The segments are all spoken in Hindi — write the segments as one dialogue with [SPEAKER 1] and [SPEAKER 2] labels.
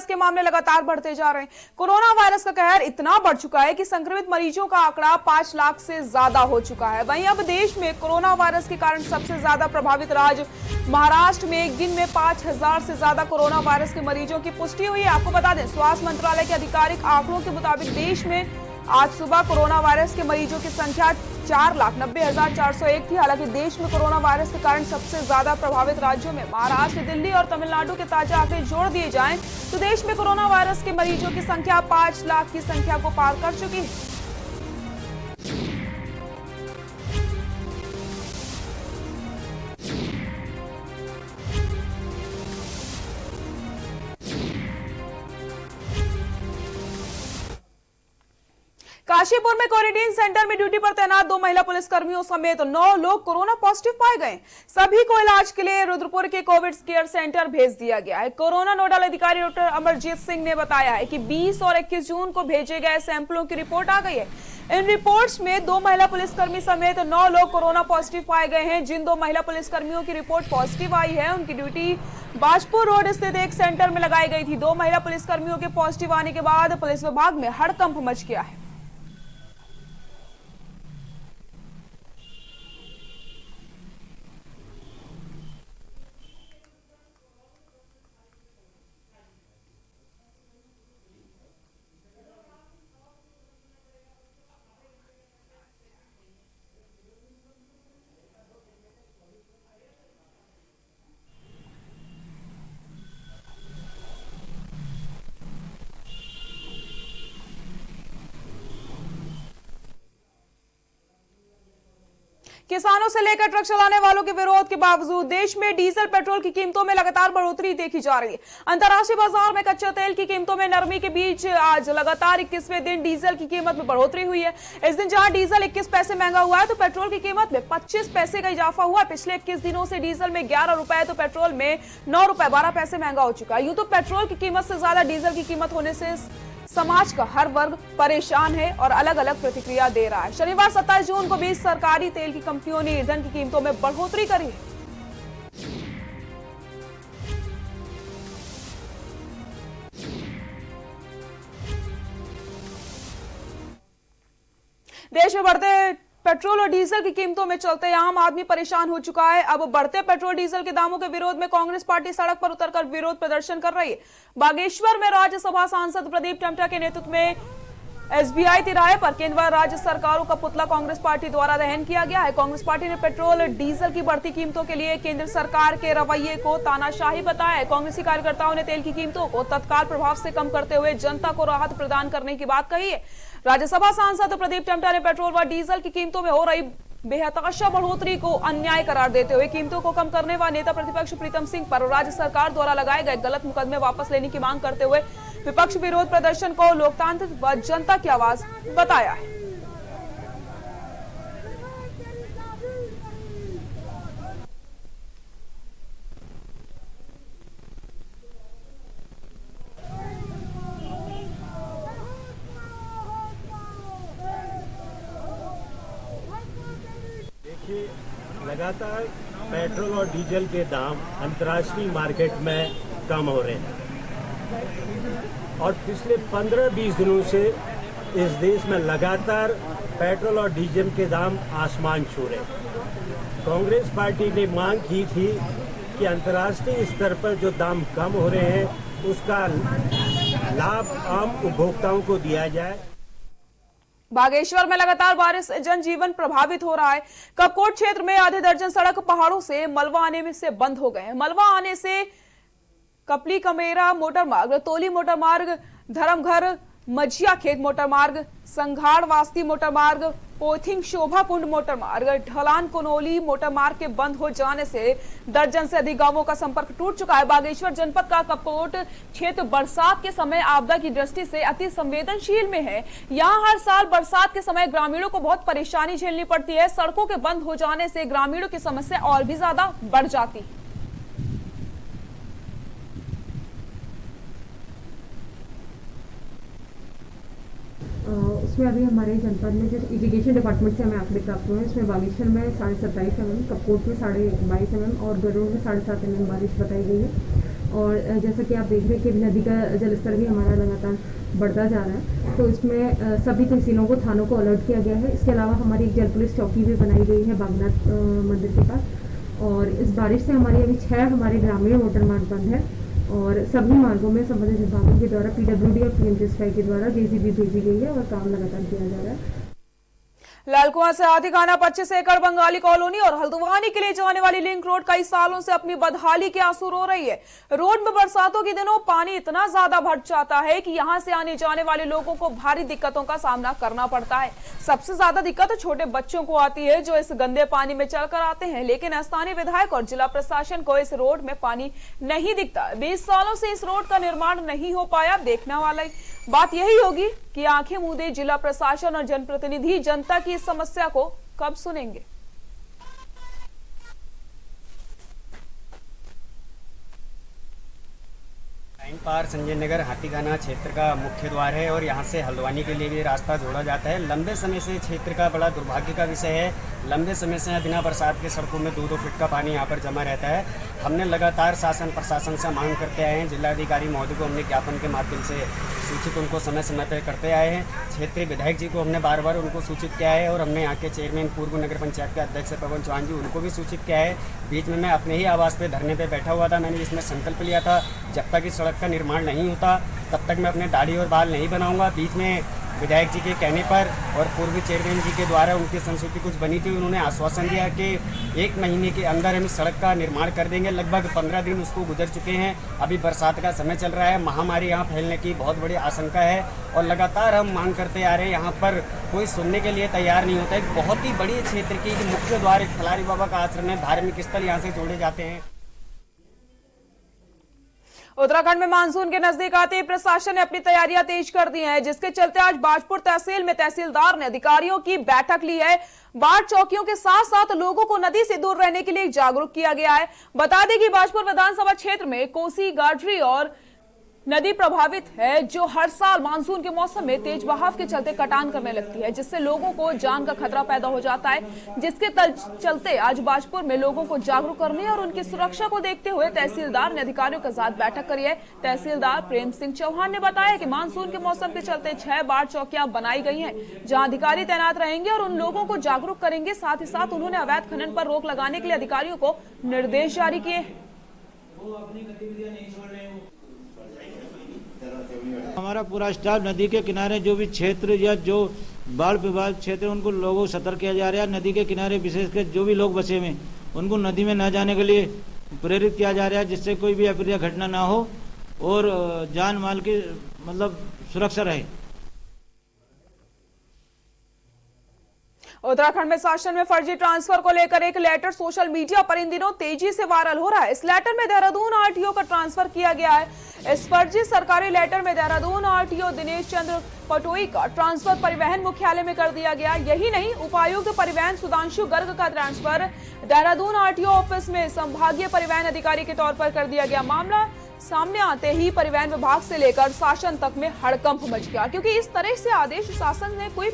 [SPEAKER 1] के मामले लगातार बढ़ते जा रहे हैं। कोरोना वायरस का कहर इतना बढ़ चुका है कि संक्रमित मरीजों का आंकड़ा 5 लाख से ज्यादा हो चुका है। वहीं अब देश में कोरोना वायरस के कारण सबसे ज्यादा प्रभावित राज्य महाराष्ट्र में एक दिन में 5000 से ज्यादा कोरोना वायरस के मरीजों की पुष्टि हुई है। आपको बता दें, स्वास्थ्य मंत्रालय के आधिकारिक आंकड़ों के मुताबिक देश में आज सुबह कोरोना वायरस के मरीजों की संख्या 4,90,401 थी। हालांकि देश में कोरोना वायरस के कारण सबसे ज्यादा प्रभावित राज्यों में महाराष्ट्र, दिल्ली और तमिलनाडु के ताजा आंकड़े जोड़ दिए जाएं तो देश में कोरोना वायरस के मरीजों की संख्या 5 लाख की संख्या को पार कर चुकी है। काशीपुर में क्वारंटीन सेंटर में ड्यूटी पर तैनात 2 महिला पुलिसकर्मियों समेत 9 लोग कोरोना पॉजिटिव पाए गए। सभी को इलाज के लिए रुद्रपुर के कोविड केयर सेंटर भेज दिया गया है। कोरोना नोडल अधिकारी डॉक्टर अमरजीत सिंह ने बताया है कि 20 और 21 जून को भेजे गए सैंपलों की रिपोर्ट आ गई है। इन रिपोर्ट्स में 2 महिला पुलिसकर्मी समेत 9 लोग कोरोना पॉजिटिव पाए गए हैं। जिन 2 महिला पुलिसकर्मियों की रिपोर्ट पॉजिटिव आई है, उनकी ड्यूटी बाजपुर रोड स्थित एक सेंटर में लगाई गई थी। 2 महिला पुलिसकर्मियों के पॉजिटिव आने के बाद पुलिस विभाग में हड़कंप मच गया है। किसानों से लेकर ट्रक चलाने वालों के विरोध के बावजूद देश में डीजल पेट्रोल की कीमतों में लगातार बढ़ोतरी देखी जा रही है। अंतर्राष्ट्रीय बाजार में कच्चे तेल की कीमतों में नरमी के बीच आज लगातार 21वें दिन डीजल की कीमत में बढ़ोतरी हुई है। इस दिन जहां डीजल 21 पैसे महंगा हुआ है तो पेट्रोल की कीमत में 25 पैसे का इजाफा हुआ है। पिछले 21 दिनों से डीजल में 11 रुपए तो पेट्रोल में 9 रुपए 12 पैसे महंगा हो चुका है। यूं तो पेट्रोल की कीमत से ज्यादा डीजल की कीमत होने से समाज का हर वर्ग परेशान है और अलग अलग प्रतिक्रिया दे रहा है। शनिवार 27 जून को भी सरकारी तेल की कंपनियों ने ईंधन की कीमतों में बढ़ोतरी करी है। देश में बढ़ते पेट्रोल और डीजल की कीमतों में चलते आम आदमी परेशान हो चुका है। अब बढ़ते पेट्रोल डीजल के दामों के विरोध में कांग्रेस पार्टी सड़क पर उतरकर विरोध प्रदर्शन कर रही है। बागेश्वर में राज्यसभा सांसद प्रदीप टमटा के नेतृत्व में एसबीआई तिराहे पर केंद्र व राज्य सरकारों का पुतला कांग्रेस पार्टी द्वारा दहन किया गया है। कांग्रेस पार्टी ने पेट्रोल डीजल की बढ़ती कीमतों के लिए केंद्र सरकार के रवैये को तानाशाही बताया है। कांग्रेसी कार्यकर्ताओं ने तेल की कीमतों को तत्काल प्रभाव से कम करते हुए जनता को राहत प्रदान करने की बात कही है। राज्यसभा सांसद प्रदीप टमटा ने पेट्रोल व डीजल की कीमतों में हो रही बेहताशा बढ़ोतरी को अन्याय करार देते हुए कीमतों को कम करने व नेता प्रतिपक्ष प्रीतम सिंह पर राज्य सरकार द्वारा लगाए गए गलत मुकदमे वापस लेने की मांग करते हुए विपक्ष विरोध प्रदर्शन को लोकतंत्र व जनता की आवाज बताया है।
[SPEAKER 2] लगातार पेट्रोल और डीजल के दाम अंतर्राष्ट्रीय मार्केट में कम हो रहे हैं और पिछले 15-20 दिनों से इस देश में लगातार पेट्रोल और डीजल के दाम आसमान छू रहे हैं। कांग्रेस पार्टी ने मांग की थी कि अंतर्राष्ट्रीय स्तर पर जो दाम कम हो रहे हैं उसका लाभ आम उपभोक्ताओं को दिया जाए।
[SPEAKER 1] बागेश्वर में लगातार बारिश से जनजीवन प्रभावित हो रहा है। कपकोट क्षेत्र में आधे दर्जन सड़क पहाड़ों से मलबा आने में से बंद हो गए हैं। मलबा आने से कपली कमेरा मोटर मार्ग, तोली मोटर मार्ग, धर्मघर मझिया खेत मोटर मार्ग, संघाड़ वास्ती मोटर मार्ग, पोथिंग शोभा कुंड मोटर मार्ग, ढलान कोनोली मोटर मार्ग के बंद हो जाने से दर्जन से अधिक गांवों का संपर्क टूट चुका है। बागेश्वर जनपद का कपकोट क्षेत्र बरसात के समय आपदा की दृष्टि से अति संवेदनशील में है। यहाँ हर साल बरसात के समय ग्रामीणों को बहुत परेशानी झेलनी पड़ती है। सड़कों के बंद हो जाने से ग्रामीणों की समस्या और भी ज्यादा बढ़ जाती है।
[SPEAKER 3] उसमें अभी हमारे जनपद में जो इरिगेशन डिपार्टमेंट से हमें आंकड़े प्राप्त हुए हैं, इसमें बागेश्वर में 27.5 mm, कपकोट में 22.5 mm और गरुड़ में 7.5 mm बारिश बताई गई है। और जैसा कि आप देख रहे हैं कि नदी का जलस्तर भी हमारा लगातार बढ़ता जा रहा है, तो इसमें सभी तहसीलों को, थानों को अलर्ट किया गया है। इसके अलावा हमारी एक जल पुलिस चौकी भी बनाई गई है बागनाथ मंदिर के पास। और इस बारिश से हमारी अभी 6 हमारे ग्रामीण मोटर मार्ग बंद है और सभी मार्गों में संबंधित विभागों के द्वारा PWD और PMGSY के द्वारा JCB भेजी गई है और काम लगातार किया जा रहा है।
[SPEAKER 1] लालकुआं से हाथीखाना 25 एकड़ बंगाली कॉलोनी और हल्द्वानी के लिए जाने वाली लिंक रोड कई सालों से अपनी बदहाली के आंसू रो रही है। रोड में बरसातों के दिनों पानी इतना ज्यादा भर जाता है कि यहां से आने जाने वाले लोगों को भारी दिक्कतों का सामना करना पड़ता है। सबसे ज्यादा दिक्कत छोटे बच्चों को आती है जो इस गंदे पानी में चलकर आते हैं, लेकिन स्थानीय विधायक और जिला प्रशासन को इस रोड में पानी नहीं दिखता। 20 सालों से इस रोड का निर्माण नहीं हो पाया। देखने वाली बात यही होगी कि आंखें मूंदे जिला प्रशासन और जनप्रतिनिधि जनता की इस समस्या को कब सुनेंगे।
[SPEAKER 4] लाइन पार संजय नगर हाथीखाना क्षेत्र का मुख्य द्वार है और यहाँ से हल्द्वानी के लिए भी रास्ता जोड़ा जाता है। लंबे समय से क्षेत्र का बड़ा दुर्भाग्य का विषय है। लंबे समय से बिना बरसात के सड़कों में 2-2 फीट का पानी यहाँ पर जमा रहता है। हमने लगातार शासन प्रशासन से मांग करते आए हैं। जिलाधिकारी महोदय को हमने ज्ञापन के माध्यम से सूचित उनको समय समय पर करते आए हैं। क्षेत्रीय विधायक जी को हमने बार बार उनको सूचित किया है और हमने यहाँ के चेयरमैन पूर्व नगर पंचायत के अध्यक्ष पवन चौहान जी उनको भी सूचित किया है। बीच में मैं अपने ही आवास पे धरने पे बैठा हुआ था। मैंने इसमें संकल्प लिया था जब तक इस सड़क का निर्माण नहीं होता तब तक मैं अपने दाढ़ी और बाल नहीं बनाऊंगा। बीच में विधायक जी के कहने पर और पूर्व चेयरमैन जी के द्वारा उनकी संस्तुति कुछ बनी थी। उन्होंने आश्वासन दिया कि 1 महीने के अंदर हम इस सड़क का निर्माण कर देंगे। लगभग 15 दिन उसको गुजर चुके हैं। अभी बरसात का समय चल रहा है। महामारी यहाँ फैलने की बहुत बड़ी आशंका है और लगातार हम मांग करते आ रहे हैं। यहाँ पर कोई सुनने के लिए तैयार नहीं होता। एक बहुत ही बड़ी क्षेत्र की मुख्य द्वार एक खलारी बाबा का आश्रम है। धार्मिक स्थल यहाँ से जोड़े जाते हैं।
[SPEAKER 1] उत्तराखंड में मानसून के नजदीक आते ही प्रशासन ने अपनी तैयारियां तेज कर दी हैं, जिसके चलते आज बाजपुर तहसील में तहसीलदार ने अधिकारियों की बैठक ली है। बाढ़ चौकियों के साथ साथ लोगों को नदी से दूर रहने के लिए जागरूक किया गया है। बता दें कि बाजपुर विधानसभा क्षेत्र में कोसी, गाडरी और नदी प्रभावित है, जो हर साल मानसून के मौसम में तेज बहाव के चलते कटान करने लगती है, जिससे लोगों को जान का खतरा पैदा हो जाता है। जिसके चलते आज बाजपुर में लोगों को जागरूक करने और उनकी सुरक्षा को देखते हुए तहसीलदार ने अधिकारियों के साथ बैठक करी है। तहसीलदार प्रेम सिंह चौहान ने बताया कि मानसून के मौसम के चलते 6 बाढ़ चौकियां बनाई गई हैं, जहां अधिकारी तैनात रहेंगे और उन लोगों को जागरूक करेंगे। साथ ही साथ उन्होंने अवैध खनन पर रोक लगाने के लिए अधिकारियों को निर्देश जारी किए हैं।
[SPEAKER 5] हमारा पूरा स्टाफ नदी के किनारे जो भी क्षेत्र या जो बाढ़ प्रभावित क्षेत्र है उनको लोगों को सतर्क किया जा रहा है। नदी के किनारे विशेषकर जो भी लोग बसे हुए उनको नदी में न जाने के लिए प्रेरित किया जा रहा है, जिससे कोई भी अप्रिय घटना ना हो और जान माल की मतलब सुरक्षा रहे।
[SPEAKER 1] उत्तराखंड में शासन में फर्जी ट्रांसफर को लेकर एक लेटर सोशल मीडिया पर इन दिनों तेजी से वायरल हो रहा है। इस लेटर में देहरादून RTO का ट्रांसफर किया गया है। इस फर्जी सरकारी लेटर में देहरादून RTO दिनेश चंद्र पटोई का ट्रांसफर परिवहन मुख्यालय में कर दिया गया। यही नहीं, उपायुक्त परिवहन सुधांशु गर्ग का ट्रांसफर देहरादून RTO ऑफिस में संभागीय परिवहन अधिकारी के तौर पर कर दिया गया। मामला सामने आते ही परिवहन विभाग से लेकर शासन तक में हड़कंप मच गया, क्योंकि इस तरह से आदेश शासन ने कोई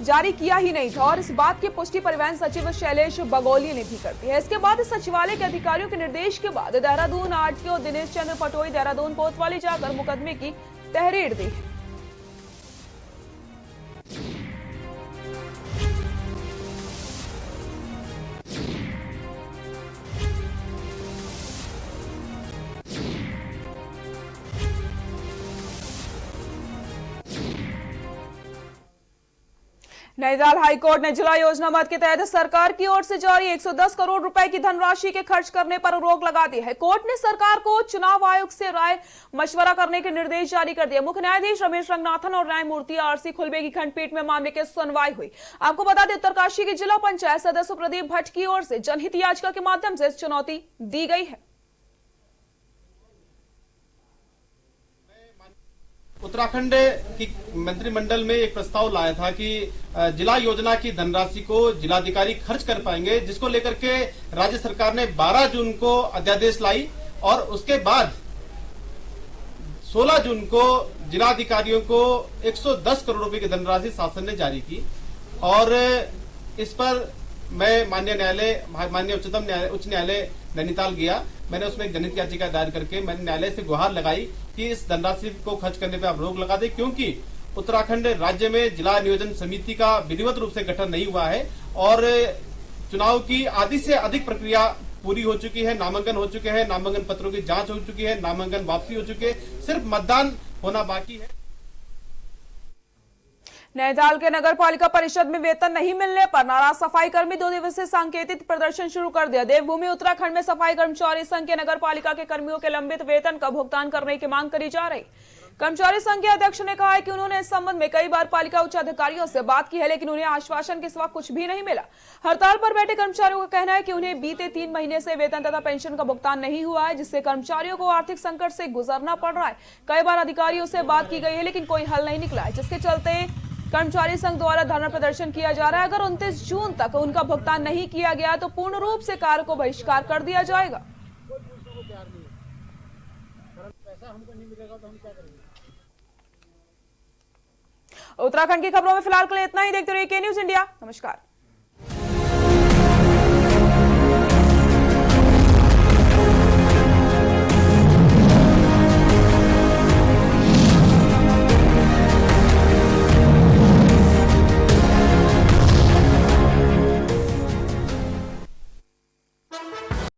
[SPEAKER 1] जारी किया ही नहीं था और इस बात की पुष्टि परिवहन सचिव शैलेश बगोली ने भी कर दी है। इसके बाद सचिवालय के अधिकारियों के निर्देश के बाद देहरादून RTO दिनेश चंद्र पटोई देहरादून कोतवाली जाकर मुकदमे की तहरीर दी है। नैनीताल हाईकोर्ट ने जिला योजना मद के तहत सरकार की ओर से जारी 110 करोड़ रुपए की धनराशि के खर्च करने पर रोक लगा दी है। कोर्ट ने सरकार को चुनाव आयोग से राय मशवरा करने के निर्देश जारी कर दिए। मुख्य न्यायाधीश रमेश रंगनाथन और न्यायमूर्ति RC खुलबे की खंडपीठ में मामले की सुनवाई हुई। आपको बता दें, उत्तरकाशी के जिला पंचायत सदस्य प्रदीप भट्ट की ओर से जनहित याचिका के माध्यम से चुनौती दी गई है।
[SPEAKER 6] उत्तराखंड की मंत्रिमंडल में एक प्रस्ताव लाया था कि जिला योजना की धनराशि को जिलाधिकारी खर्च कर पाएंगे, जिसको लेकर के राज्य सरकार ने 12 जून को अध्यादेश लाई और उसके बाद 16 जून को जिलाधिकारियों को 110 करोड़ रुपए की धनराशि शासन ने जारी की। और इस पर मैं माननीय उच्च न्यायालय नैनीताल गया। मैंने उसमें एक जनहित याचिका दायर करके मैंने न्यायालय से गुहार लगाई कि इस धनराशि को खर्च करने पर आप रोक लगा दे, क्योंकि उत्तराखंड राज्य में जिला नियोजन समिति का विधिवत रूप से गठन नहीं हुआ है और चुनाव की आधी से अधिक प्रक्रिया पूरी हो चुकी है, नामांकन हो चुके हैं, नामांकन पत्रों की जांच हो चुकी है, नामांकन वापसी हो चुके हैं, सिर्फ मतदान होना बाकी है।
[SPEAKER 1] नैनीताल के नगर पालिका परिषद में वेतन नहीं मिलने पर नाराज सफाई कर्मी 2 दिवसीय सांकेतिक प्रदर्शन शुरू कर दिया। देवभूमि उत्तराखंड में सफाई कर्मचारी संघ के नगर पालिका के कर्मियों के लंबित वेतन का भुगतान करने की मांग करी जा रही। कर्मचारी संघ के अध्यक्ष ने कहा है कि उन्होंने इस संबंध में कई बार पालिका उच्च अधिकारियों से बात की है, लेकिन उन्हें आश्वासन के सिवा कुछ भी नहीं मिला। हड़ताल पर बैठे कर्मचारियों का कहना है कि उन्हें बीते 3 महीने से वेतन तथा पेंशन का भुगतान नहीं हुआ है, जिससे कर्मचारियों को आर्थिक संकट से गुजरना पड़ रहा है। कई बार अधिकारियों से बात की गई है, लेकिन कोई हल नहीं निकला है, जिसके चलते कर्मचारी संघ द्वारा धरना प्रदर्शन किया जा रहा है। अगर 29 जून तक उनका भुगतान नहीं किया गया तो पूर्ण रूप से कार्य को बहिष्कार कर दिया जाएगा। उत्तराखंड की खबरों में फिलहाल के लिए इतना ही। देखते रहिए के न्यूज़ इंडिया। नमस्कार।